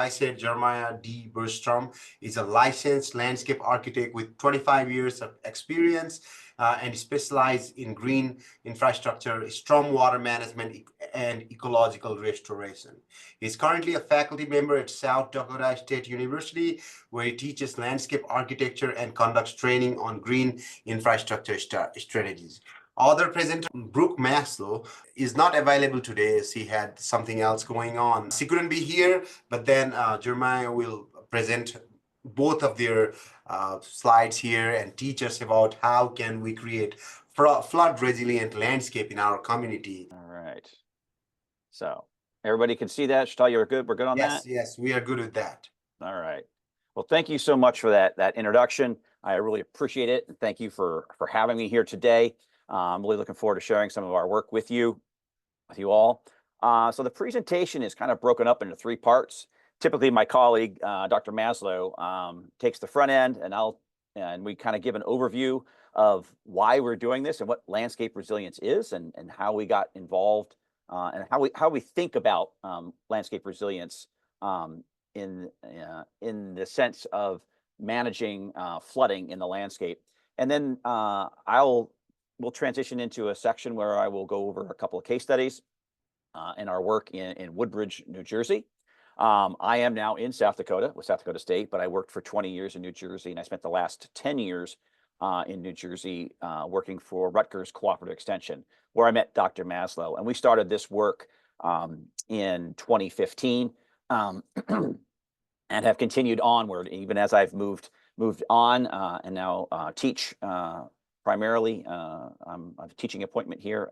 I said, Jeremiah D. Berstrom is a licensed landscape architect with 25 years of experience and specialized in green infrastructure, stormwater management, and ecological restoration. He's currently a faculty member at South Dakota State University, where he teaches landscape architecture and conducts training on green infrastructure strategies. Other presenter, Brooke Maslow, is not available today as he had something else going on. She couldn't be here, but then Jeremiah will present both of their slides here and teach us about how can we create flood resilient landscape in our community. All right. So everybody can see that. Shtal, you're good. We're good on that? Yes, we are good with that. All right. Well, thank you so much for that introduction. I really appreciate it. And thank you for having me here today. I'm really looking forward to sharing some of our work with you all. So the presentation is kind of broken up into 3 parts. Typically, my colleague, Dr. Maslow, takes the front end, and we kind of give an overview of why we're doing this and what landscape resilience is, and how we got involved, and how we think about landscape resilience in the sense of managing flooding in the landscape. And then we'll transition into a section where I will go over a couple of case studies in our work in Woodbridge, New Jersey. I am now in South Dakota with South Dakota State, but I worked for 20 years in New Jersey, and I spent the last 10 years in New Jersey working for Rutgers Cooperative Extension, where I met Dr. Maslow. And we started this work in 2015 and have continued onward, even as I've moved on and now teach primarily. I'm a teaching appointment here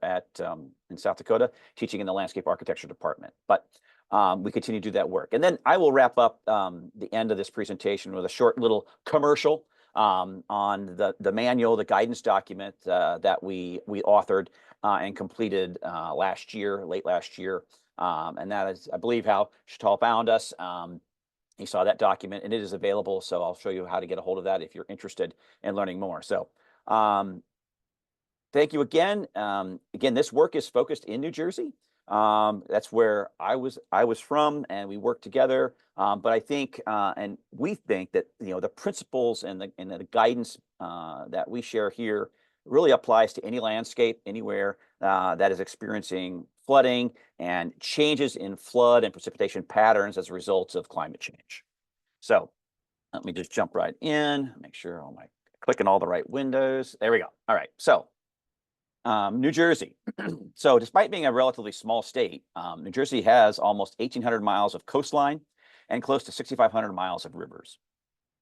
in South Dakota, teaching in the landscape architecture department. But we continue to do that work. And then I will wrap up the end of this presentation with a short little commercial on the manual, the guidance document that we authored and completed late last year. And that is, I believe, how Shtal found us. He saw that document, and it is available. So I'll show you how to get a hold of that if you're interested in learning more. So thank you again. Again, this work is focused in New Jersey. That's where I was from, and we worked together. But I think, and we think that the principles and the guidance that we share here really applies to any landscape anywhere that is experiencing flooding and changes in flood and precipitation patterns as a result of climate change. So let me just jump right in, make sure I'm clicking all the right windows. There we go. All right. So New Jersey. So despite being a relatively small state, New Jersey has almost 1,800 miles of coastline and close to 6,500 miles of rivers.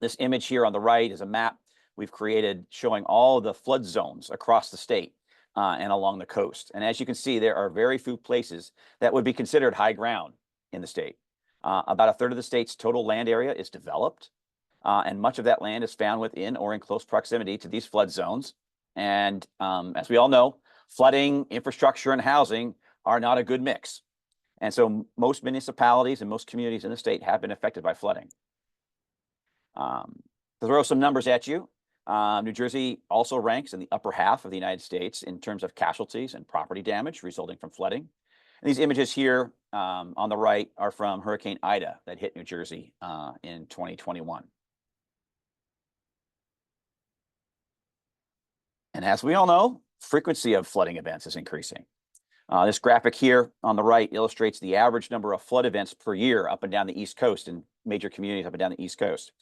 This image here on the right is a map we've created showing all the flood zones across the state and along the coast. And as you can see, there are very few places that would be considered high ground in the state. About a third of the state's total land area is developed, and much of that land is found within or in close proximity to these flood zones. And as we all know, flooding, infrastructure, and housing are not a good mix. And so most municipalities and most communities in the state have been affected by flooding. To throw some numbers at you, New Jersey also ranks in the upper half of the United States in terms of casualties and property damage resulting from flooding. And these images here on the right are from Hurricane Ida that hit New Jersey in 2021. And as we all know, frequency of flooding events is increasing. This graphic here on the right illustrates the average number of flood events per year up and down the East Coast in major communities up and down the East Coast.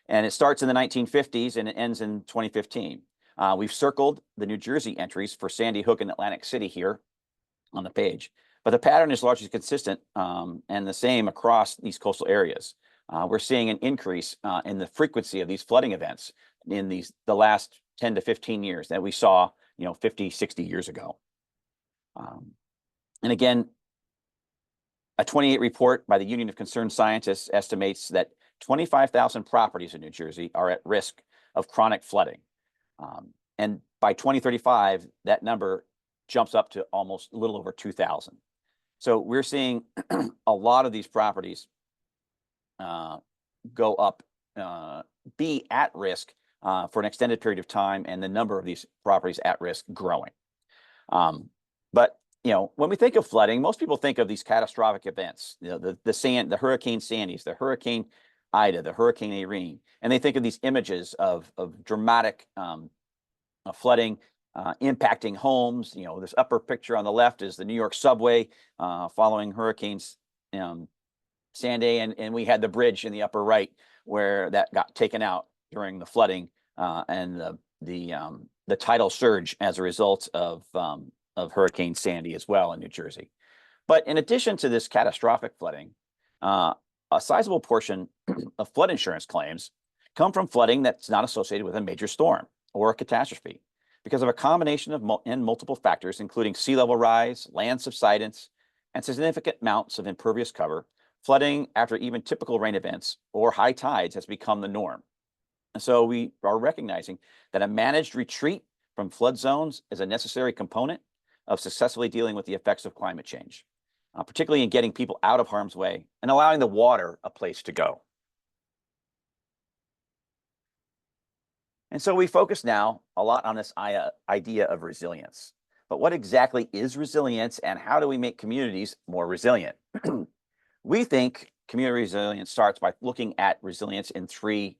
And it starts in the 1950s and it ends in 2015. We've circled the New Jersey entries for Sandy Hook and Atlantic City here on the page. But the pattern is largely consistent and the same across these coastal areas. We're seeing an increase in the frequency of these flooding events in the last 10 to 15 years that we saw 50, 60 years ago. And again, a 2028 report by the Union of Concerned Scientists estimates that 25,000 properties in New Jersey are at risk of chronic flooding. And by 2035, that number jumps up to almost a little over 2,000. So we're seeing a lot of these properties go up, be at risk for an extended period of time, and the number of these properties at risk growing. But when we think of flooding, most people think of these catastrophic events, the Hurricane Sandy's, the Hurricane Ida, the Hurricane Irene, and they think of these images of dramatic flooding impacting homes. This upper picture on the left is the New York subway following hurricanes Sandy, and we had the bridge in the upper right where that got taken out during the flooding and the tidal surge as a result of Hurricane Sandy as well in New Jersey. But in addition to this catastrophic flooding, a sizable portion of flood insurance claims come from flooding that's not associated with a major storm or a catastrophe because of a combination of multiple factors, including sea level rise, land subsidence, and significant amounts of impervious cover. Flooding after even typical rain events or high tides has become the norm. And so we are recognizing that a managed retreat from flood zones is a necessary component of successfully dealing with the effects of climate change, particularly in getting people out of harm's way and allowing the water a place to go. And so we focus now a lot on this idea of resilience. But what exactly is resilience, and how do we make communities more resilient? We think community resilience starts by looking at resilience in three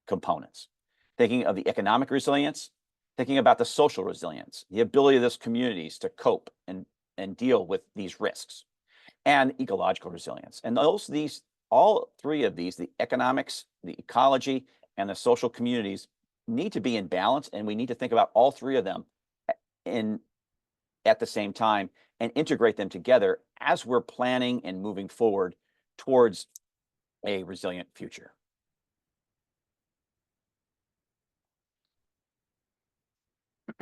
components. Thinking of the economic resilience, thinking about the social resilience, the ability of those communities to cope and deal with these risks, and ecological resilience. And all three of these, the economics, the ecology, and the social communities, need to be in balance, and we need to think about all three of them at the same time and integrate them together as we're planning and moving forward towards a resilient future.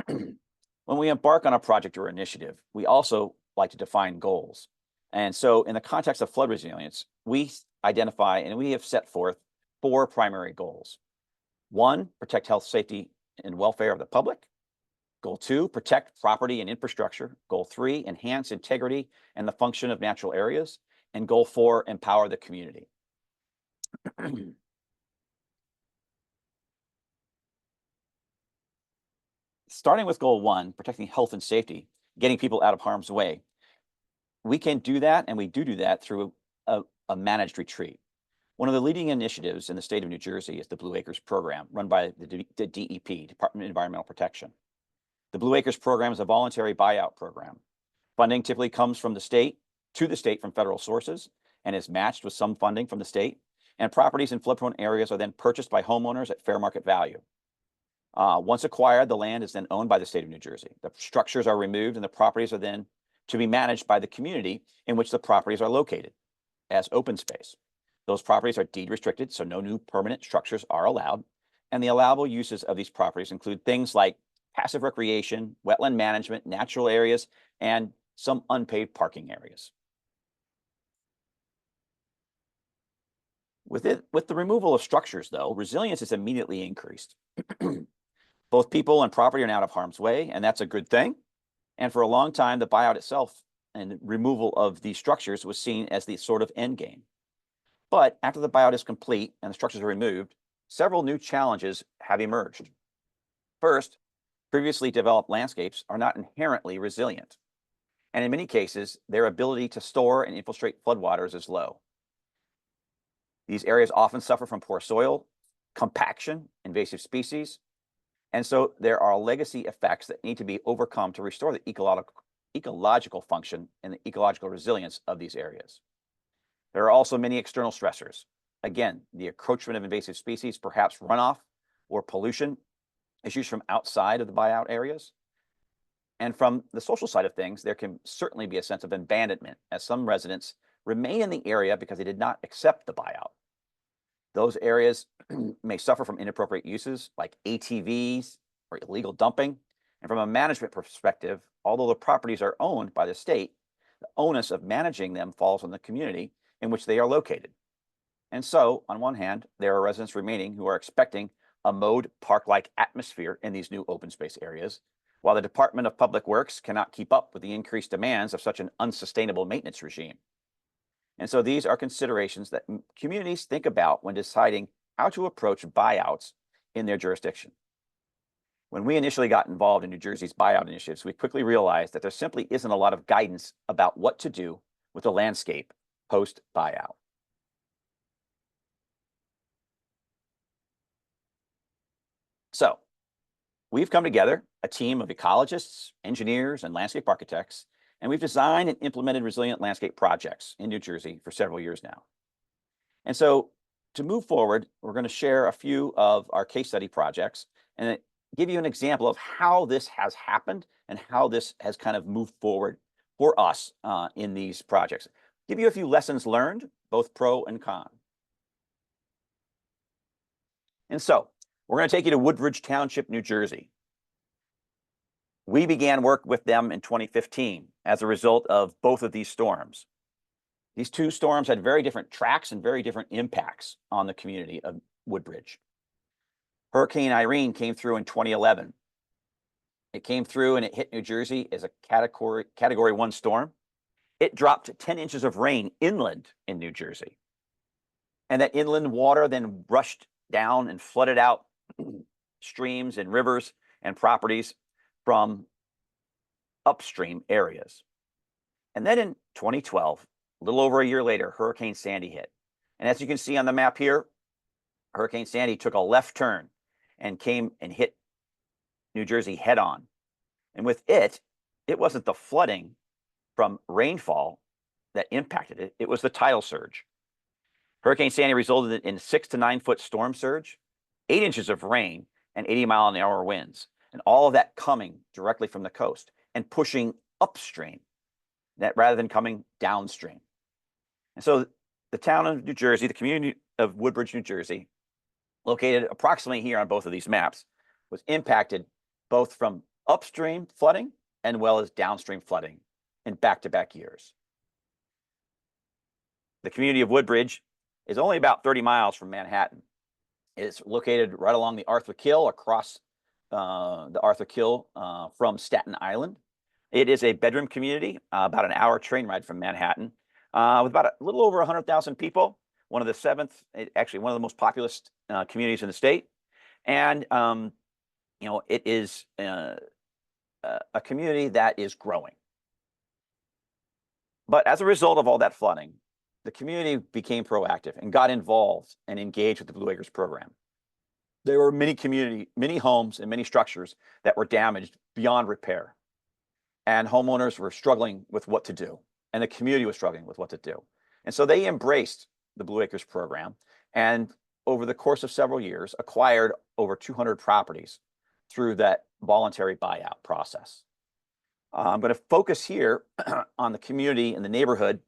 When we embark on a project or initiative, we also like to define goals. And so in the context of flood resilience, we identify and we have set forth 4 primary goals. 1, protect health, safety, and welfare of the public. Goal 2, protect property and infrastructure. Goal 3, enhance integrity and the function of natural areas. And Goal 4, empower the community. Starting with Goal 1, protecting health and safety, getting people out of harm's way. We can do that, and we do that through a managed retreat. One of the leading initiatives in the state of New Jersey is the Blue Acres program, run by the DEP, Department of Environmental Protection. The Blue Acres program is a voluntary buyout program. Funding typically comes from the state, to the state from federal sources, and is matched with some funding from the state. And properties in flood-prone areas are then purchased by homeowners at fair market value. Once acquired, the land is then owned by the state of New Jersey. The structures are removed, and the properties are then to be managed by the community in which the properties are located as open space. Those properties are deed restricted, so no new permanent structures are allowed. And the allowable uses of these properties include things like passive recreation, wetland management, natural areas, and some unpaved parking areas. With the removal of structures, though, resilience is immediately increased. Both people and property are now out of harm's way, and that's a good thing. And for a long time, the buyout itself and removal of these structures was seen as the sort of end game. But after the buyout is complete and the structures are removed, several new challenges have emerged. First, previously developed landscapes are not inherently resilient. And in many cases, their ability to store and infiltrate floodwaters is low. These areas often suffer from poor soil, compaction, invasive species, and so there are legacy effects that need to be overcome to restore the ecological function and the ecological resilience of these areas. There are also many external stressors. Again, the encroachment of invasive species, perhaps runoff or pollution, issues from outside of the buyout areas. And from the social side of things, there can certainly be a sense of abandonment as some residents remain in the area because they did not accept the buyout. Those areas may suffer from inappropriate uses like ATVs or illegal dumping. And from a management perspective, although the properties are owned by the state, the onus of managing them falls on the community in which they are located. And so, on one hand, there are residents remaining who are expecting a mowed park-like atmosphere in these new open space areas, while the Department of Public Works cannot keep up with the increased demands of such an unsustainable maintenance regime. And so these are considerations that communities think about when deciding how to approach buyouts in their jurisdiction. When we initially got involved in New Jersey's buyout initiatives, we quickly realized that there simply isn't a lot of guidance about what to do with the landscape post-buyout. So we've come together, a team of ecologists, engineers, and landscape architects, and we've designed and implemented resilient landscape projects in New Jersey for several years now. And so to move forward, we're going to share a few of our case study projects and give you an example of how this has happened and how this has kind of moved forward for us in these projects. Give you a few lessons learned, both pro and con. And so we're going to take you to Woodbridge Township, New Jersey. We began work with them in 2015 as a result of both of these storms. These two storms had very different tracks and very different impacts on the community of Woodbridge. Hurricane Irene came through in 2011. It came through and it hit New Jersey as a category 1 storm. It dropped 10 inches of rain inland in New Jersey. And that inland water then rushed down and flooded out streams and rivers and properties from upstream areas. And then in 2012, a little over a year later, Hurricane Sandy hit. And as you can see on the map here, Hurricane Sandy took a left turn and came and hit New Jersey head on. And with it, it wasn't the flooding from rainfall that impacted it, it was the tidal surge. Hurricane Sandy resulted in 6 to 9 foot storm surge, 8 inches of rain, and 80-mile-an-hour winds. And all of that coming directly from the coast and pushing upstream, that rather than coming downstream. And so the town of New Jersey, the community of Woodbridge, New Jersey, located approximately here on both of these maps, was impacted both from upstream flooding as well as downstream flooding in back-to-back years. The community of Woodbridge is only about 30 miles from Manhattan. It's located right along the Arthur Kill, across the Arthur Kill from Staten Island. It is a bedroom community, about an hour train ride from Manhattan, with about a little over 100,000 people. One of the most populous communities in the state. And it is a community that is growing. But as a result of all that flooding, the community became proactive and got involved and engaged with the Blue Acres program. There were many homes and many structures that were damaged beyond repair. And homeowners were struggling with what to do. And the community was struggling with what to do. And so they embraced the Blue Acres program and over the course of several years acquired over 200 properties through that voluntary buyout process. I'm going to focus here on the community and the neighborhood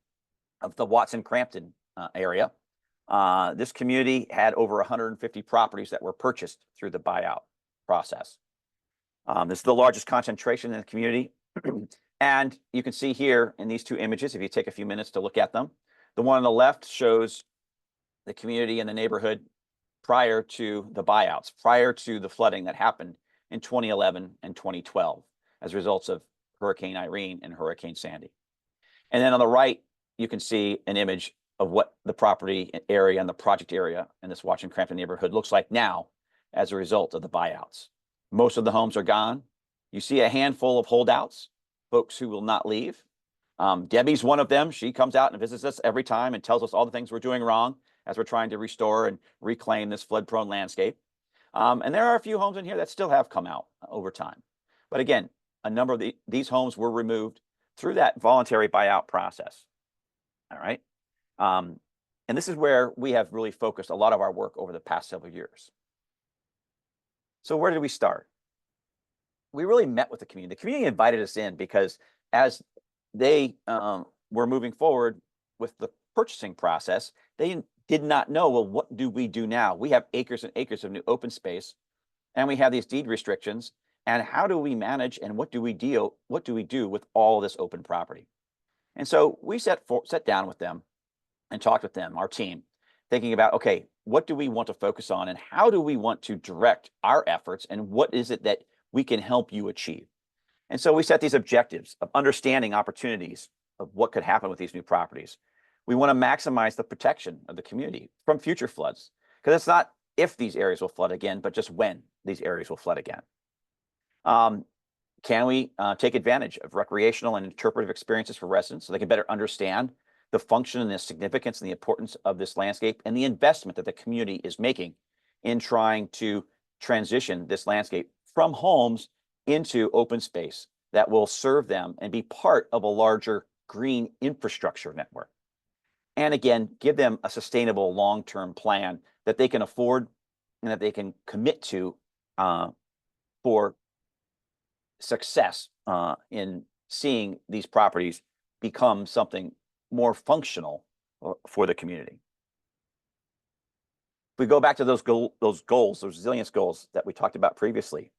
of the Watson-Crampton area. This community had over 150 properties that were purchased through the buyout process. This is the largest concentration in the community. And you can see here in these two images, if you take a few minutes to look at them, the one on the left shows the community and the neighborhood prior to the buyouts, prior to the flooding that happened in 2011 and 2012 as a result of Hurricane Irene and Hurricane Sandy. And then on the right, you can see an image of what the property area and the project area in this Watson-Crampton neighborhood looks like now as a result of the buyouts. Most of the homes are gone. You see a handful of holdouts, folks who will not leave. Debbie's one of them. She comes out and visits us every time and tells us all the things we're doing wrong as we're trying to restore and reclaim this flood-prone landscape. And there are a few homes in here that still have come out over time. But again, a number of these homes were removed through that voluntary buyout process. All right. And this is where we have really focused a lot of our work over the past several years. So where did we start? We really met with the community. The community invited us in because as they were moving forward with the purchasing process, they did not know, well, what do we do now? We have acres and acres of new open space, and we have these deed restrictions. And how do we manage and what do we do with all this open property? And so we sat down with them and talked with them, our team, thinking about, okay, what do we want to focus on and how do we want to direct our efforts and what is it that we can help you achieve? And so we set these objectives of understanding opportunities of what could happen with these new properties. We want to maximize the protection of the community from future floods, because it's not if these areas will flood again, but just when these areas will flood again. Can we take advantage of recreational and interpretive experiences for residents so they can better understand the function and the significance and the importance of this landscape and the investment that the community is making in trying to transition this landscape from homes into open space that will serve them and be part of a larger green infrastructure network? And again, give them a sustainable long-term plan that they can afford and that they can commit to for success in seeing these properties become something more functional for the community. If we go back to those goals, those resilience goals that we talked about previously,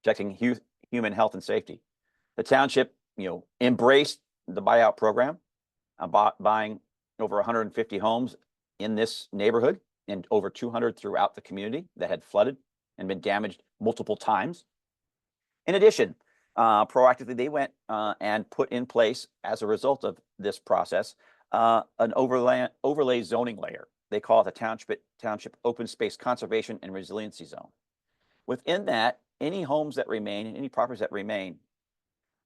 protecting human health and safety, the township, embraced the buyout program, buying over 150 homes in this neighborhood and over 200 throughout the community that had flooded and been damaged multiple times. In addition, proactively, they went and put in place, as a result of this process, an overlay zoning layer. They call it the Township Open Space Conservation and Resiliency Zone. Within that, any homes that remain and any properties that remain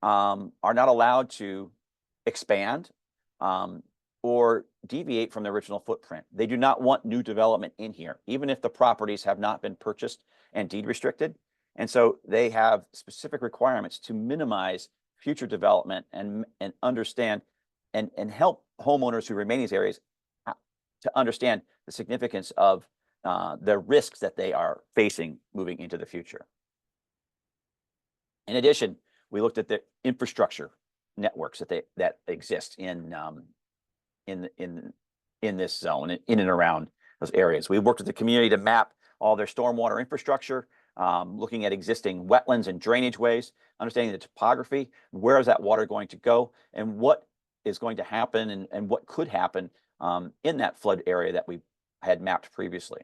are not allowed to expand or deviate from the original footprint. They do not want new development in here, even if the properties have not been purchased and deed restricted. And so they have specific requirements to minimize future development and understand and help homeowners who remain in these areas to understand the significance of the risks that they are facing moving into the future. In addition, we looked at the infrastructure networks that exist in this zone, in and around those areas. We worked with the community to map all their stormwater infrastructure, looking at existing wetlands and drainage ways, understanding the topography, where is that water going to go, and what is going to happen and what could happen in that flood area that we had mapped previously.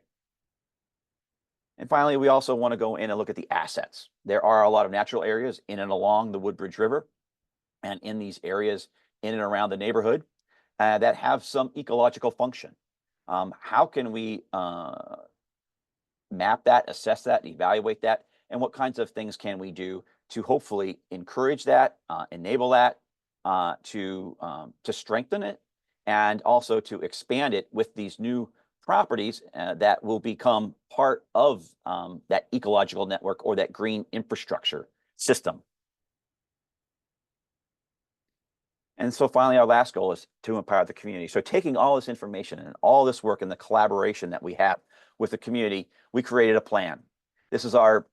And finally, we also want to go in and look at the assets. There are a lot of natural areas in and along the Woodbridge River and in these areas in and around the neighborhood that have some ecological function. How can we map that, assess that, evaluate that, and what kinds of things can we do to hopefully encourage that, enable that, to strengthen it, and also to expand it with these new properties that will become part of that ecological network or that green infrastructure system. And so finally, our last goal is to empower the community. So taking all this information and all this work and the collaboration that we have with the community, we created a plan. This is our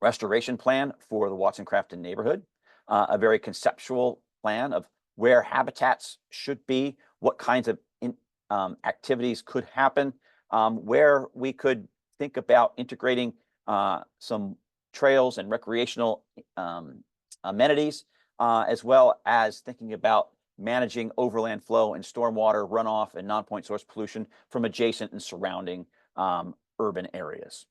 restoration plan for the Watson Crafton neighborhood, a very conceptual plan of where habitats should be, what kinds of activities could happen, where we could think about integrating some trails and recreational amenities, as well as thinking about managing overland flow and stormwater runoff and non-point source pollution from adjacent and surrounding urban areas.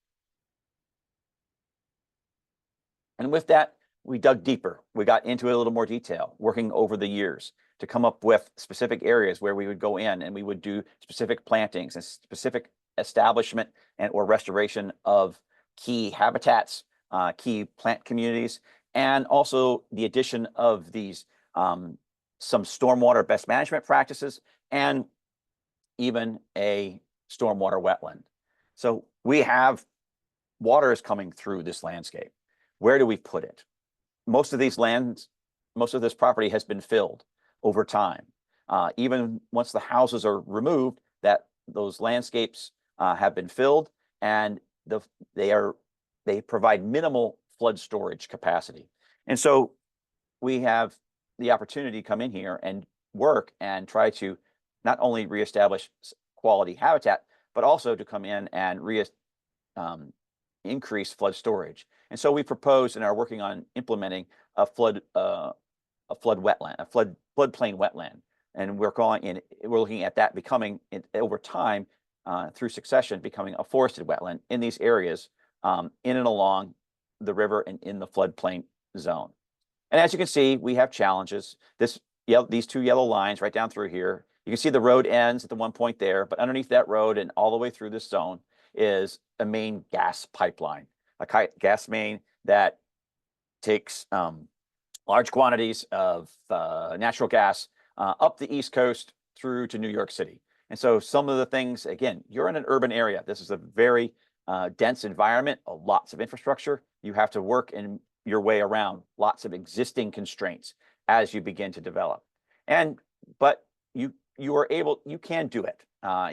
And with that, we dug deeper. We got into it a little more detail, working over the years to come up with specific areas where we would go in and we would do specific plantings and specific establishment and or restoration of key habitats, key plant communities, and also the addition of these some stormwater best management practices and even a stormwater wetland. So we have water is coming through this landscape. Where do we put it? Most of these lands, most of this property has been filled over time. Even once the houses are removed, those landscapes have been filled, and they provide minimal flood storage capacity. And so we have the opportunity to come in here and work and try to not only reestablish quality habitat, but also to come in and increase flood storage. And so we proposed and are working on implementing a floodplain wetland. And we're looking at that becoming over time through succession, becoming a forested wetland in these areas in and along the river and in the floodplain zone. And as you can see, we have challenges. These two yellow lines right down through here, you can see the road ends at the one point there, but underneath that road and all the way through this zone is a main gas pipeline, a gas main that takes large quantities of natural gas up the East Coast through to New York City. And so some of the things, again, you're in an urban area. This is a very dense environment, lots of infrastructure. You have to work in your way around lots of existing constraints as you begin to develop. But you can do it.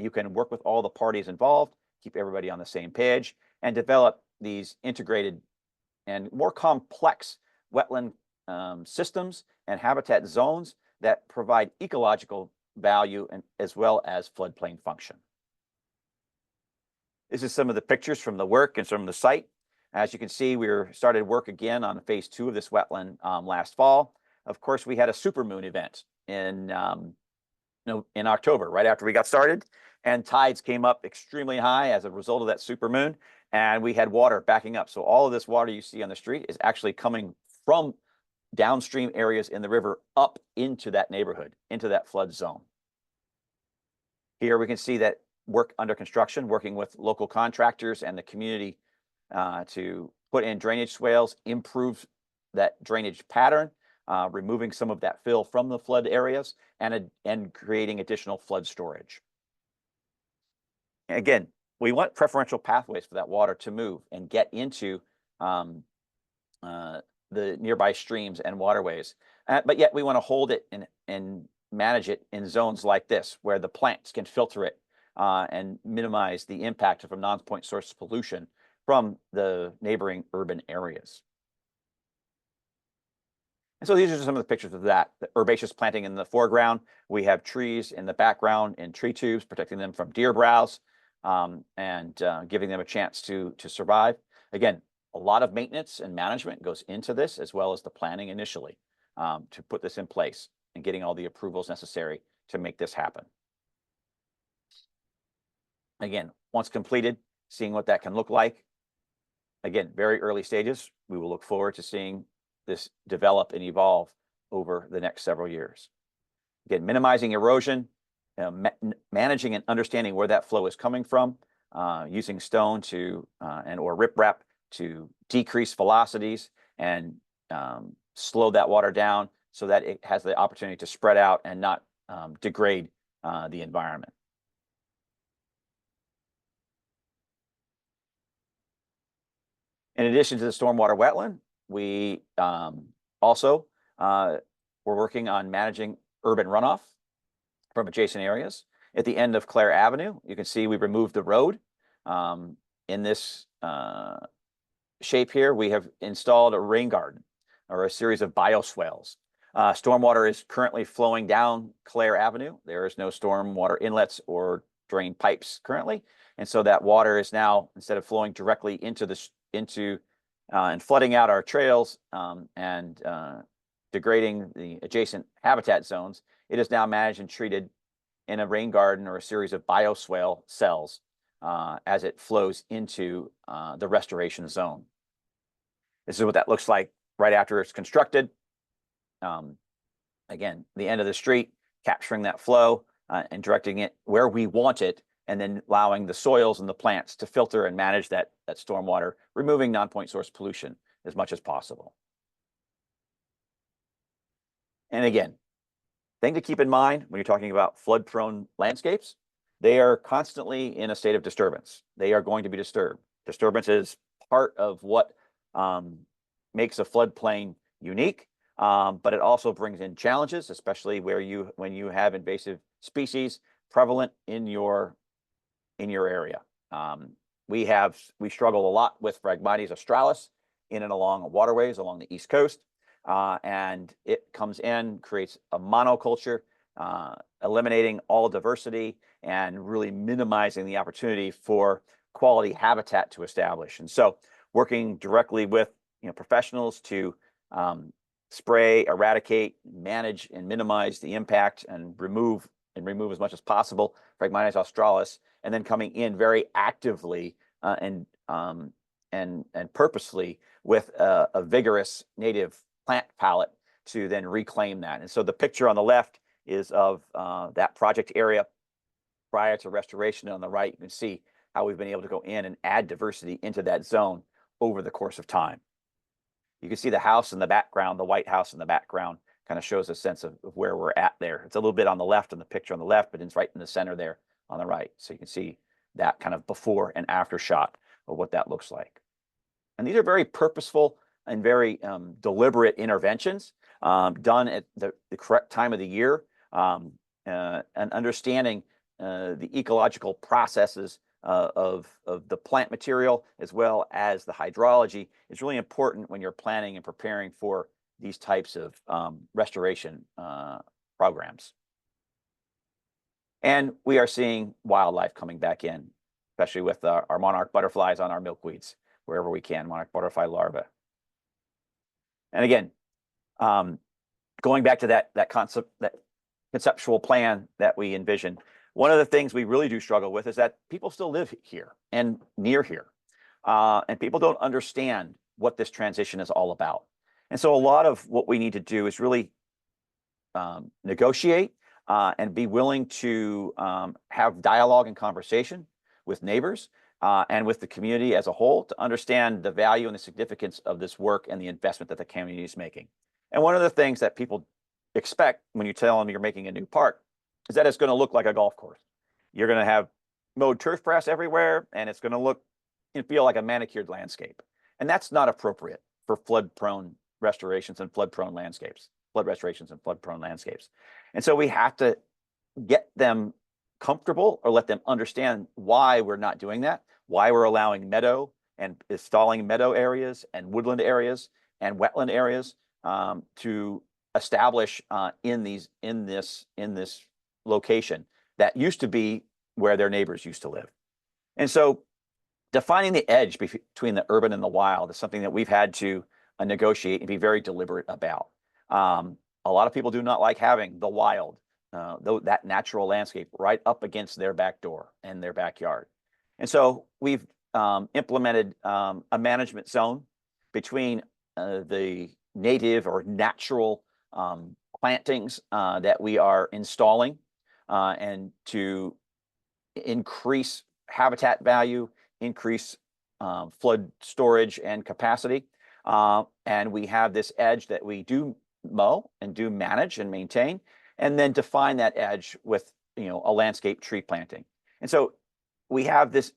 You can work with all the parties involved, keep everybody on the same page, and develop these integrated and more complex wetland systems and habitat zones that provide ecological value and as well as floodplain function. This is some of the pictures from the work and from the site. As you can see, we started work again on phase 2 of this wetland last fall. Of course, we had a supermoon event in October, right after we got started, and tides came up extremely high as a result of that supermoon, and we had water backing up. So all of this water you see on the street is actually coming from downstream areas in the river up into that neighborhood, into that flood zone. Here we can see that work under construction, working with local contractors and the community to put in drainage swales, improve that drainage pattern, removing some of that fill from the flood areas, and creating additional flood storage. And again, we want preferential pathways for that water to move and get into the nearby streams and waterways. But yet we want to hold it and manage it in zones like this, where the plants can filter it and minimize the impact from non-point source pollution from the neighboring urban areas. And so these are some of the pictures of that. The herbaceous planting in the foreground. We have trees in the background in tree tubes, protecting them from deer browse and giving them a chance to survive. Again, a lot of maintenance and management goes into this, as well as the planning initially to put this in place and getting all the approvals necessary to make this happen. Again, once completed, seeing what that can look like. Again, very early stages. We will look forward to seeing this develop and evolve over the next several years. Again, minimizing erosion, managing and understanding where that flow is coming from, using stone to or riprap to decrease velocities and slow that water down so that it has the opportunity to spread out and not degrade the environment. In addition to the stormwater wetland, we also we're working on managing urban runoff from adjacent areas. At the end of Clare Avenue, you can see we removed the road. In this shape here, we have installed a rain garden or a series of bioswales. Stormwater is currently flowing down Clare Avenue. There is no stormwater inlets or drain pipes currently. And so that water is now, instead of flowing directly into and flooding out our trails and degrading the adjacent habitat zones, it is now managed and treated in a rain garden or a series of bioswale cells as it flows into the restoration zone. This is what that looks like right after it's constructed. Again, the end of the street, capturing that flow and directing it where we want it, and then allowing the soils and the plants to filter and manage that stormwater, removing non-point source pollution as much as possible. And again, thing to keep in mind when you're talking about flood-prone landscapes, they are constantly in a state of disturbance. They are going to be disturbed. Disturbance is part of what makes a floodplain unique, but it also brings in challenges, especially when you have invasive species prevalent in your area. We struggle a lot with Phragmites australis in and along waterways along the East Coast, and it comes in, creates a monoculture, eliminating all diversity and really minimizing the opportunity for quality habitat to establish. And so, working directly with professionals to spray, eradicate, manage, and minimize the impact and remove as much as possible Phragmites australis, and then coming in very actively and purposely with a vigorous native plant palette to then reclaim that. And so the picture on the left is of that project area prior to restoration. And on the right, you can see how we've been able to go in and add diversity into that zone over the course of time. You can see the house in the background, the White House in the background, kind of shows a sense of where we're at there. It's a little bit on the left in the picture on the left, but it's right in the center there on the right. So you can see that kind of before and after shot of what that looks like. And these are very purposeful and very deliberate interventions done at the correct time of the year, and understanding the ecological processes of the plant material as well as the hydrology is really important when you're planning and preparing for these types of restoration programs. And we are seeing wildlife coming back in, especially with our monarch butterflies on our milkweeds, wherever we can, monarch butterfly larvae. And again, going back to that concept, that conceptual plan that we envisioned, one of the things we really do struggle with is that people still live here and near here. And people don't understand what this transition is all about. And so a lot of what we need to do is really negotiate and be willing to have dialogue and conversation with neighbors and with the community as a whole to understand the value and the significance of this work and the investment that the community is making. And one of the things that people expect when you tell them you're making a new park is that it's going to look like a golf course. You're going to have mowed turf grass everywhere, and it's going to look and feel like a manicured landscape. And that's not appropriate for flood-prone restorations and flood-prone landscapes, flood restorations and flood-prone landscapes. And so we have to get them comfortable or let them understand why we're not doing that, why we're allowing meadow and installing meadow areas and woodland areas and wetland areas to establish in this location that used to be where their neighbors used to live. And so defining the edge between the urban and the wild is something that we've had to negotiate and be very deliberate about. A lot of people do not like having the wild, that natural landscape right up against their back door and their backyard. And so we've implemented a management zone between the native or natural plantings that we are installing and to increase habitat value, increase flood storage and capacity. And we have this edge that we do mow and do manage and maintain, and then define that edge with a landscape tree planting. And so we have this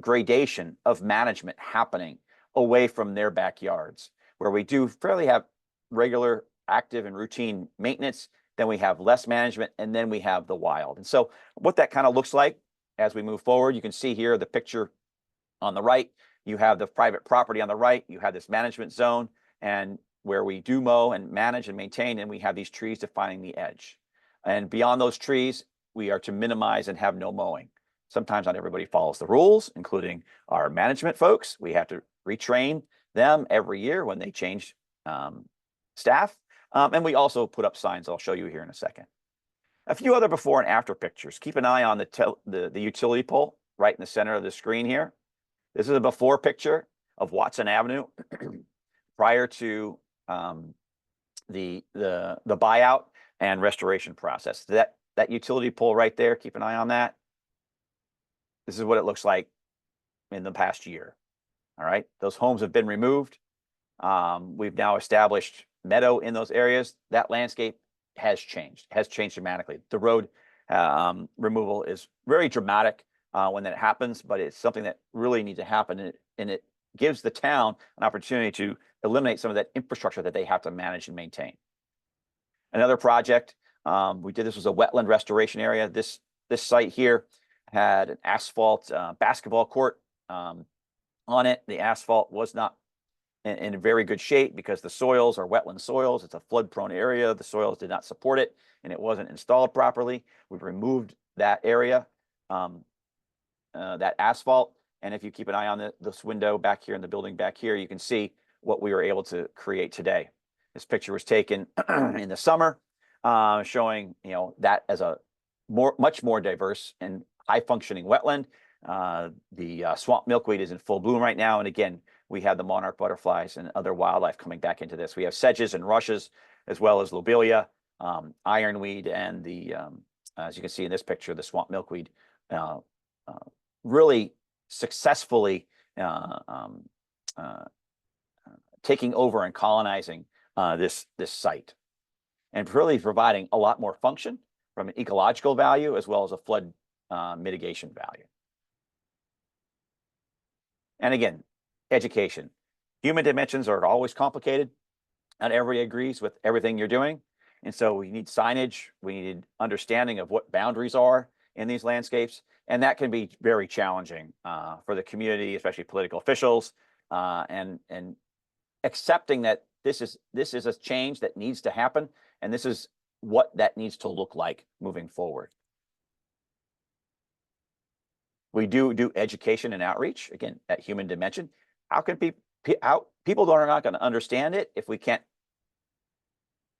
gradation of management happening away from their backyards, where we do fairly have regular, active, and routine maintenance. Then we have less management, and then we have the wild. And so what that kind of looks like as we move forward, you can see here the picture on the right. You have the private property on the right. You have this management zone, and where we do mow and manage and maintain, and we have these trees defining the edge. And beyond those trees, we are to minimize and have no mowing. Sometimes not everybody follows the rules, including our management folks. We have to retrain them every year when they change staff. And we also put up signs I'll show you here in a second. A few other before and after pictures. Keep an eye on the utility pole right in the center of the screen here. This is a before picture of Watson Avenue prior to the buyout and restoration process. That utility pole right there, keep an eye on that. This is what it looks like in the past year. All right, those homes have been removed. We've now established meadow in those areas. That landscape has changed dramatically. The road removal is very dramatic when that happens, but it's something that really needs to happen, and it gives the town an opportunity to eliminate some of that infrastructure that they have to manage and maintain. Another project we did, this was a wetland restoration area. This site here had an asphalt basketball court on it. The asphalt was not in very good shape because the soils are wetland soils. It's a flood-prone area. The soils did not support it, and it wasn't installed properly. We've removed that area, that asphalt. And if you keep an eye on this window back here in the building back here, you can see what we were able to create today. This picture was taken in the summer, showing that as a much more diverse and high-functioning wetland. The swamp milkweed is in full bloom right now, and again, we have the monarch butterflies and other wildlife coming back into this. We have sedges and rushes, as well as lobelia, ironweed, and as you can see in this picture, the swamp milkweed really successfully taking over and colonizing this site, and really providing a lot more function from an ecological value as well as a flood mitigation value. And again, education. Human dimensions are always complicated. Not everybody agrees with everything you're doing. And so we need signage, we need understanding of what boundaries are in these landscapes. And that can be very challenging for the community, especially political officials, and accepting that this is a change that needs to happen, and this is what that needs to look like moving forward. We do education and outreach, again, that human dimension. How can people are not going to understand it if we can't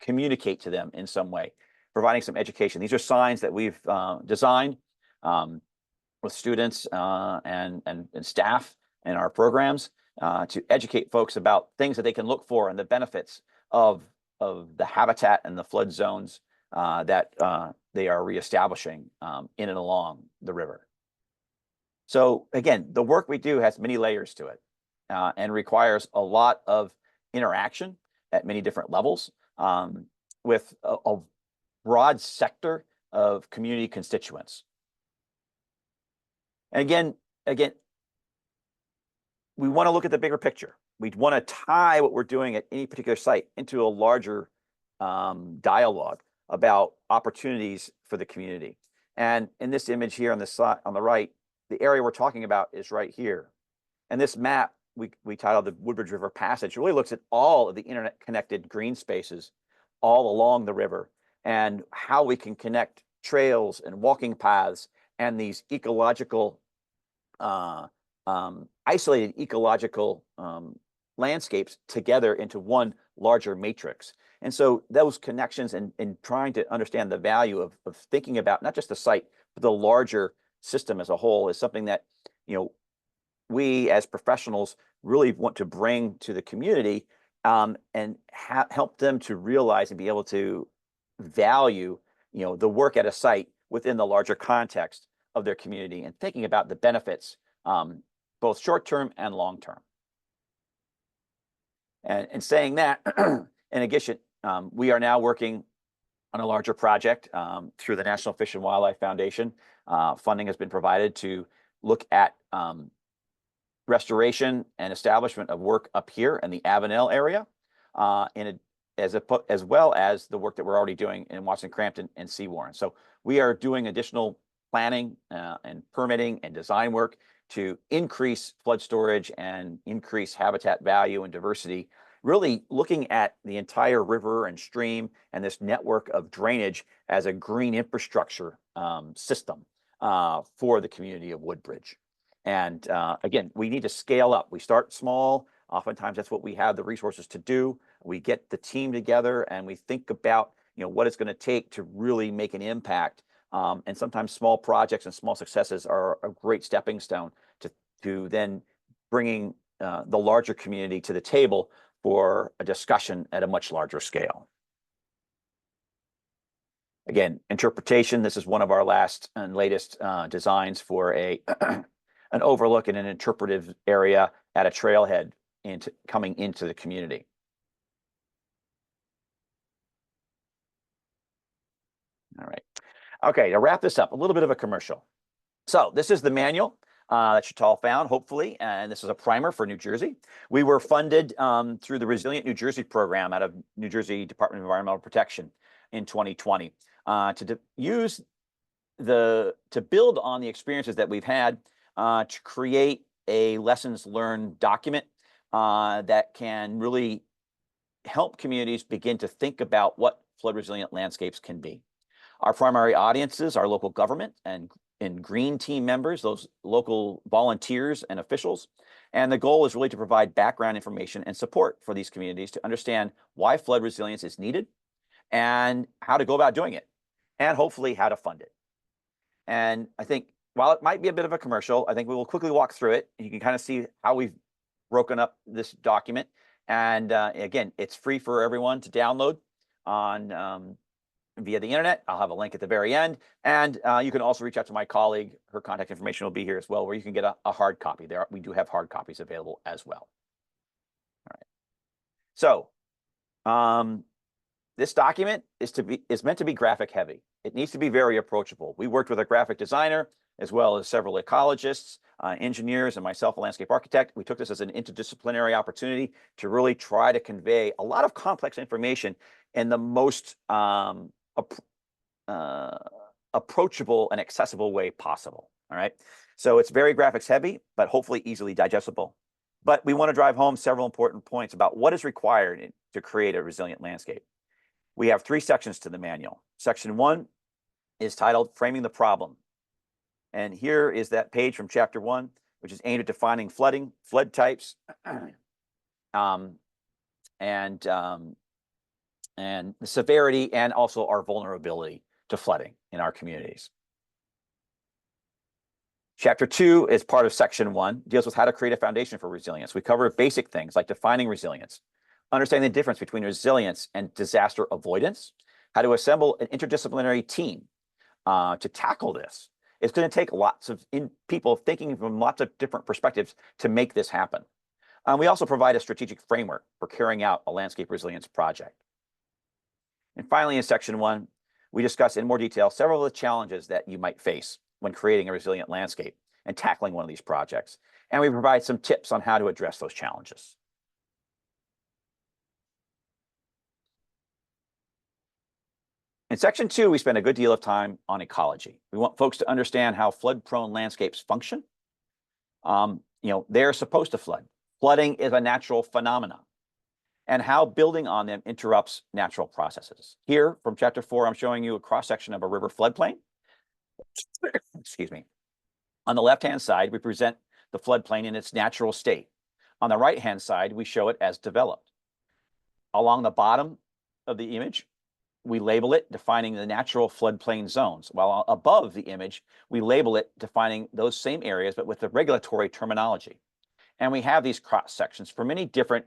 communicate to them in some way, providing some education. These are signs that we've designed with students and staff in our programs to educate folks about things that they can look for and the benefits of the habitat and the flood zones that they are reestablishing in and along the river. So again, the work we do has many layers to it and requires a lot of interaction at many different levels with a broad sector of community constituents. And again, we want to look at the bigger picture. We want to tie what we're doing at any particular site into a larger dialogue about opportunities for the community. And in this image here on the side, on the right, the area we're talking about is right here. And this map we titled the Woodbridge River Passage really looks at all of the internet-connected green spaces all along the river and how we can connect trails and walking paths and these ecological, isolated ecological landscapes together into one larger matrix. And so those connections and trying to understand the value of thinking about not just the site, but the larger system as a whole is something that, we as professionals really want to bring to the community and help them to realize and be able to value, the work at a site within the larger context of their community and thinking about the benefits, both short-term and long-term. And saying that, in addition, we are now working on a larger project through the National Fish and Wildlife Foundation. Funding has been provided to look at restoration and establishment of work up here in the Avenel area, as well as the work that we're already doing in Watson Crampton and Seawarren. So we are doing additional planning and permitting and design work to increase flood storage and increase habitat value and diversity, really looking at the entire river and stream and this network of drainage as a green infrastructure system for the community of Woodbridge. And again, we need to scale up. We start small. Oftentimes that's what we have the resources to do. We get the team together and we think about, what it's going to take to really make an impact. And sometimes small projects and small successes are a great stepping stone to then bringing the larger community to the table for a discussion at a much larger scale. Again, interpretation. This is one of our last and latest designs for an overlook in an interpretive area at a trailhead coming into the community. All right. Okay, to wrap this up, a little bit of a commercial. So this is the manual that you all found, hopefully, and this is a primer for New Jersey. We were funded through the Resilient New Jersey program out of New Jersey Department of Environmental Protection in 2020 to build on the experiences that we've had to create a lessons learned document that can really help communities begin to think about what flood resilient landscapes can be. Our primary audiences are local government and green team members, those local volunteers and officials. And the goal is really to provide background information and support for these communities to understand why flood resilience is needed and how to go about doing it, and hopefully how to fund it. And I think while it might be a bit of a commercial, I think we will quickly walk through it and you can kind of see how we've broken up this document. And again, it's free for everyone to download on via the internet. I'll have a link at the very end. And you can also reach out to my colleague. Her contact information will be here as well, where you can get a hard copy. We do have hard copies available as well. All right. So this document is meant to be graphic heavy. It needs to be very approachable. We worked with a graphic designer as well as several ecologists, engineers, and myself, a landscape architect. We took this as an interdisciplinary opportunity to really try to convey a lot of complex information in the most approachable and accessible way possible. All right. So it's very graphics heavy, but hopefully easily digestible. But we want to drive home several important points about what is required to create a resilient landscape. We have 3 sections to the manual. Section 1 is titled Framing the Problem. And here is that page from chapter 1, which is aimed at defining flooding, flood types, and the severity, and also our vulnerability to flooding in our communities. Chapter 2 is part of section 1, deals with how to create a foundation for resilience. We cover basic things like defining resilience, understanding the difference between resilience and disaster avoidance, how to assemble an interdisciplinary team to tackle this. It's going to take lots of people thinking from lots of different perspectives to make this happen. We also provide a strategic framework for carrying out a landscape resilience project. And finally, in section 1, we discuss in more detail several of the challenges that you might face when creating a resilient landscape and tackling one of these projects. And we provide some tips on how to address those challenges. In section 2, we spend a good deal of time on ecology. We want folks to understand how flood-prone landscapes function. They're supposed to flood. Flooding is a natural phenomenon, and how building on them interrupts natural processes. Here, from chapter 4, I'm showing you a cross-section of a river floodplain. Excuse me. On the left-hand side, we present the floodplain in its natural state. On the right-hand side, we show it as developed. Along the bottom of the image, we label it, defining the natural floodplain zones, while above the image, we label it, defining those same areas, but with the regulatory terminology. And we have these cross sections for many different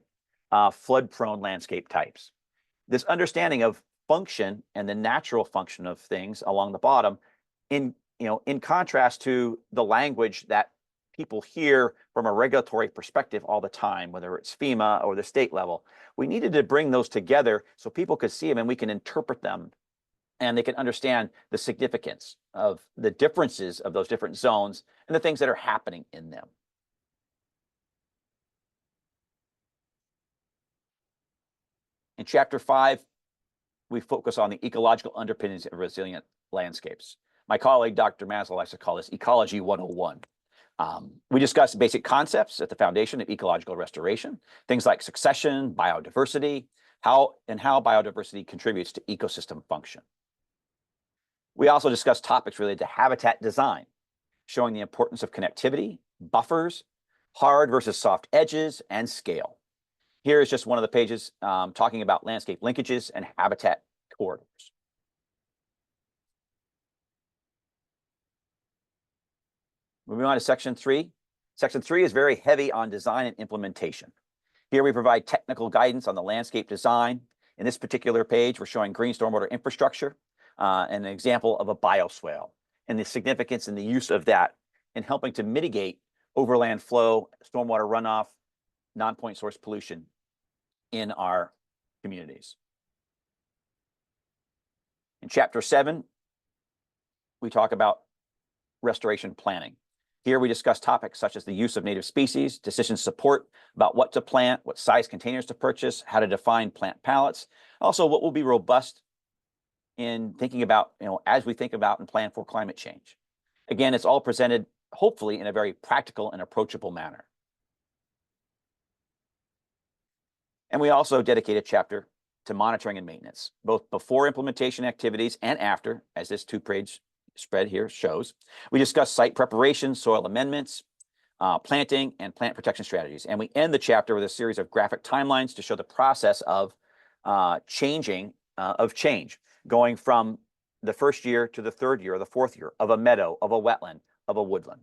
flood-prone landscape types. This understanding of function and the natural function of things along the bottom, in contrast to the language that people hear from a regulatory perspective all the time, whether it's FEMA or the state level. We needed to bring those together so people could see them and we can interpret them, and they can understand the significance of the differences of those different zones and the things that are happening in them. In chapter 5, we focus on the ecological underpinnings of resilient landscapes. My colleague, Dr. Maslow, likes to call this Ecology 101. We discuss basic concepts at the foundation of ecological restoration, things like succession, biodiversity, how biodiversity contributes to ecosystem function. We also discuss topics related to habitat design, showing the importance of connectivity, buffers, hard versus soft edges, and scale. Here is just one of the pages talking about landscape linkages and habitat corridors. Moving on to section 3. Section 3 is very heavy on design and implementation. Here we provide technical guidance on the landscape design. In this particular page, we're showing green stormwater infrastructure and an example of a bioswale and the significance and the use of that in helping to mitigate overland flow, stormwater runoff, non-point source pollution in our communities. In chapter 7, we talk about restoration planning. Here we discuss topics such as the use of native species, decision support about what to plant, what size containers to purchase, how to define plant palettes, also what will be robust in thinking about, as we think about and plan for climate change. Again, it's all presented hopefully in a very practical and approachable manner. And we also dedicate a chapter to monitoring and maintenance, both before implementation activities and after, as this 2-page spread here shows. We discuss site preparation, soil amendments, planting, and plant protection strategies. And we end the chapter with a series of graphic timelines to show the process of change, going from the first year to the 3rd year or the 4th year of a meadow, of a wetland, of a woodland.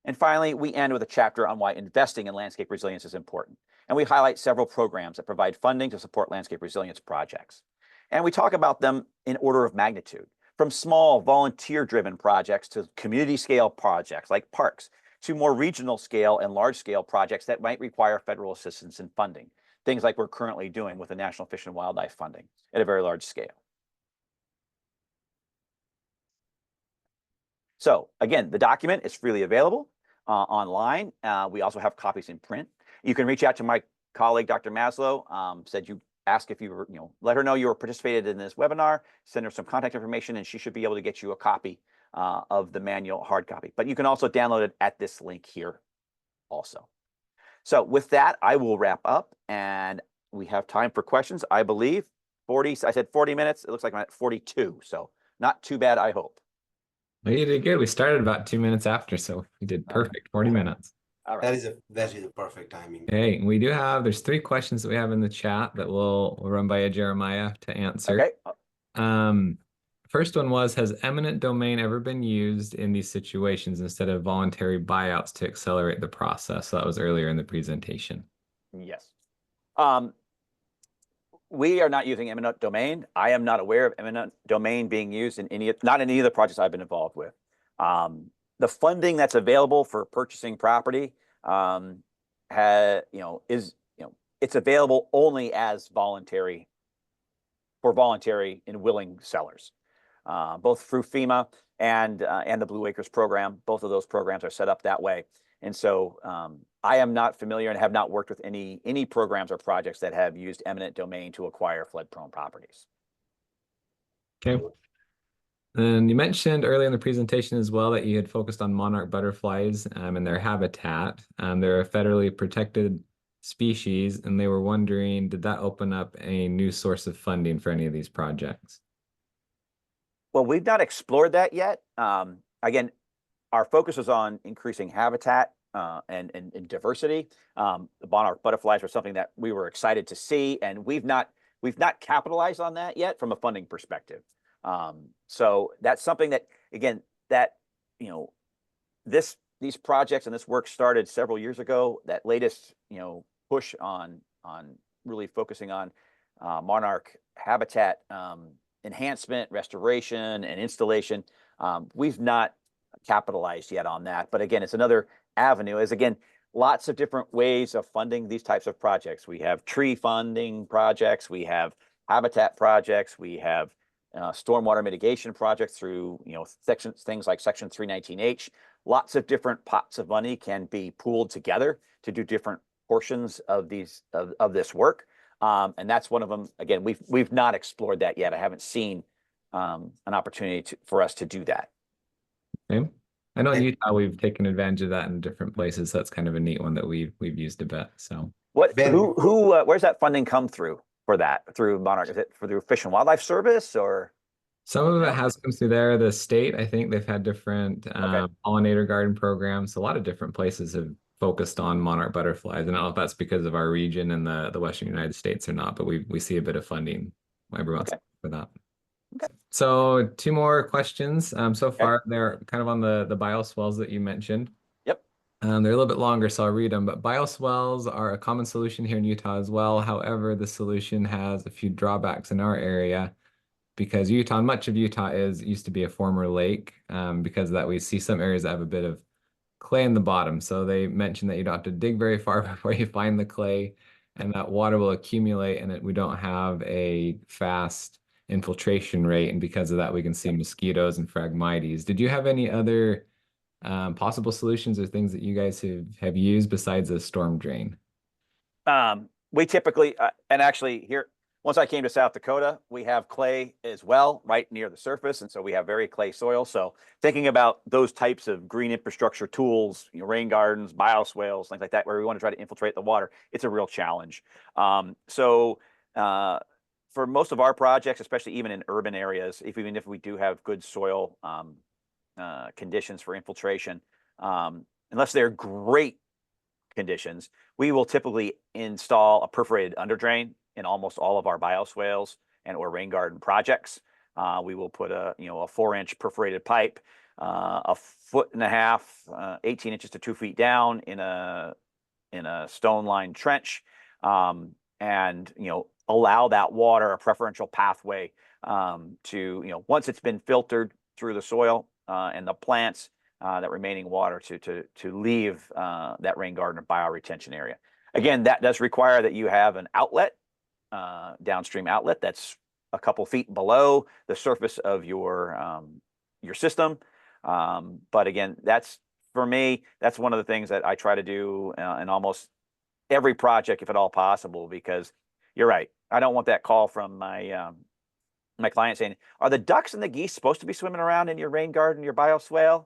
And finally, we end with a chapter on why investing in landscape resilience is important. And we highlight several programs that provide funding to support landscape resilience projects. And we talk about them in order of magnitude, from small volunteer-driven projects to community-scale projects like parks to more regional scale and large scale projects that might require federal assistance and funding. Things like we're currently doing with the National Fish and Wildlife funding at a very large scale. So again, the document is freely available online. We also have copies in print. You can reach out to my colleague, Dr. Maslow. Said you ask if you were, let her know you were participated in this webinar, send her some contact information, and she should be able to get you a copy of the manual, hard copy. But you can also download it at this link here also. So with that, I will wrap up, and we have time for questions, I believe. 40, I said 40 minutes. It looks like I'm at 42, so not too bad, I hope. Well, you did good. We started about 2 minutes after, so you did perfect. 40 minutes. All right. That is a perfect timing. Okay, there's 3 questions that we have in the chat that we'll run by Jeremiah to answer. Okay. First one was, has eminent domain ever been used in these situations instead of voluntary buyouts to accelerate the process? So that was earlier in the presentation. Yes. We are not using eminent domain. I am not aware of eminent domain being used in not in any of the projects I've been involved with. The funding that's available for purchasing property it's available only as voluntary and willing sellers, both through FEMA and the Blue Acres program. Both of those programs are set up that way. And so I am not familiar and have not worked with any programs or projects that have used eminent domain to acquire flood-prone properties. Okay. And you mentioned earlier in the presentation as well that you had focused on monarch butterflies and their habitat. They're a federally protected species, and they were wondering, did that open up a new source of funding for any of these projects? Well, we've not explored that yet. Again, our focus is on increasing habitat and diversity. The monarch butterflies were something that we were excited to see, and we've not capitalized on that yet from a funding perspective. So that's something that, again, these projects and this work started several years ago. That latest push on really focusing on monarch habitat enhancement, restoration, and installation. We've not capitalized yet on that, but again, it's another avenue. As again, lots of different ways of funding these types of projects. We have tree funding projects, we have habitat projects, we have stormwater mitigation projects through things like Section 319H. Lots of different pots of money can be pooled together to do different portions of these of this work, and that's one of them. Again, we've not explored that yet. I haven't seen an opportunity for us to do that. Okay. I know in Utah we've taken advantage of that in different places. So that's kind of a neat one that we've used a bit. So where's that funding come through for that? Through Monarch? Is it through Fish and Wildlife Service or? Some of it has come through there. The state, I think they've had different pollinator garden programs. A lot of different places have focused on monarch butterflies. I don't know if that's because of our region in the Western United States or not, but we see a bit of funding every once in a while for that. Okay. So 2 more questions. So far, they're kind of on the bioswales that you mentioned. Yep. They're a little bit longer, so I'll read them. But bioswales are a common solution here in Utah as well. However, the solution has a few drawbacks in our area because much of Utah used to be a former lake. Because of that, we see some areas that have a bit of clay in the bottom. So they mentioned that you don't have to dig very far before you find the clay, and that water will accumulate, and we don't have a fast infiltration rate, and because of that we can see mosquitoes and Phragmites. Did you have any other possible solutions or things that you guys have used besides a storm drain? We typically and actually here, once I came to South Dakota, we have clay as well right near the surface, and so we have very clay soil. So thinking about those types of green infrastructure tools, rain gardens, bioswales, things like that, where we want to try to infiltrate the water, it's a real challenge. For most of our projects, especially even in urban areas, even if we do have good soil conditions for infiltration, unless they're great conditions, we will typically install a perforated underdrain in almost all of our bioswales and or rain garden projects. We will put a 4-inch perforated pipe, 1.5 feet, 18 inches to 2 feet down in a stone-lined trench, and allow that water a preferential pathway to once it's been filtered through the soil and the plants, that remaining water to leave that rain garden or bioretention area. Again, that does require that you have an outlet, downstream outlet that's a couple feet below the surface of your system. But again, that's, for me, that's one of the things that I try to do in almost every project, if at all possible, because you're right. I don't want that call from my my client saying, "Are the ducks and the geese supposed to be swimming around in your rain garden, your bioswale?"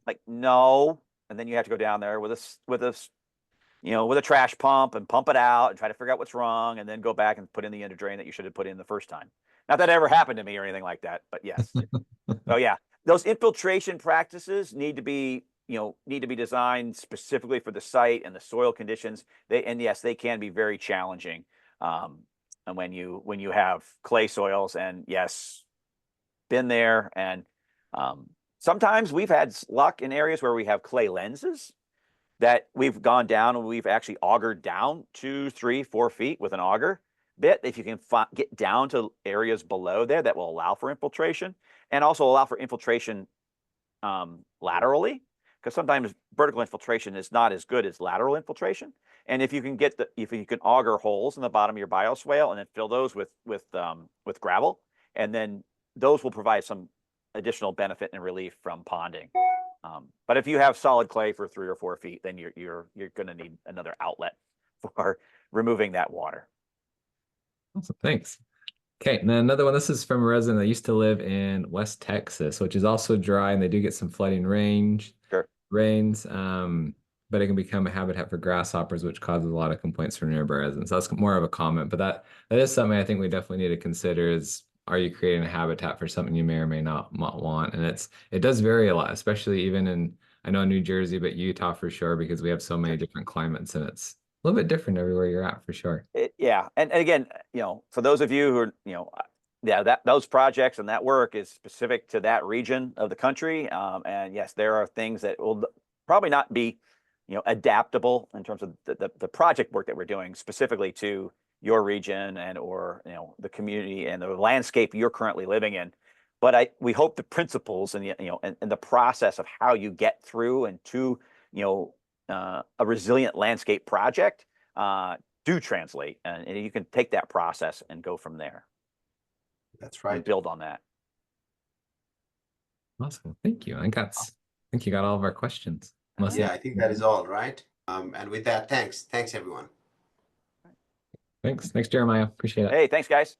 Like, no. And then you have to go down there with a trash pump and pump it out and try to figure out what's wrong, and then go back and put in the inner drain that you should have put in the first time. Not that ever happened to me or anything like that, but yes. So yeah, those infiltration practices need to be designed specifically for the site and the soil conditions. And yes, they can be very challenging. And when you have clay soils, and yes, been there. And sometimes we've had luck in areas where we have clay lenses that we've gone down and we've actually augered down 2, 3, 4 feet with an auger bit. If you can get down to areas below there, that will allow for infiltration, and also allow for infiltration laterally, because sometimes vertical infiltration is not as good as lateral infiltration. And if you can auger holes in the bottom of your bioswale and then fill those with gravel, and then those will provide some additional benefit and relief from ponding. But if you have solid clay for 3 or 4 feet, then you're going to need another outlet for removing that water. Awesome, thanks. Okay, and then another one. This is from a resident that used to live in West Texas, which is also dry, and they do get some flooding rains. But it can become a habitat for grasshoppers, which causes a lot of complaints from nearby residents. That's more of a comment, but that is something I think we definitely need to consider. Is, are you creating a habitat for something you may or may not want? And it does vary a lot, especially even in, I know, New Jersey, but Utah for sure, because we have so many different climates, and it's a little bit different everywhere you're at for sure. Yeah, and again, for those of you who are, those projects and that work is specific to that region of the country. And yes, there are things that will probably not be adaptable in terms of the project work that we're doing specifically to your region or the community and the landscape you're currently living in. But we hope the principles and the process of how you get through and to a resilient landscape project do translate, and you can take that process and go from there. That's right. And build on that. Awesome, thank you. I think you got all of our questions. I think that is all, right? And with that, thanks everyone. Thanks, Jeremiah. Appreciate it. Hey, thanks, guys.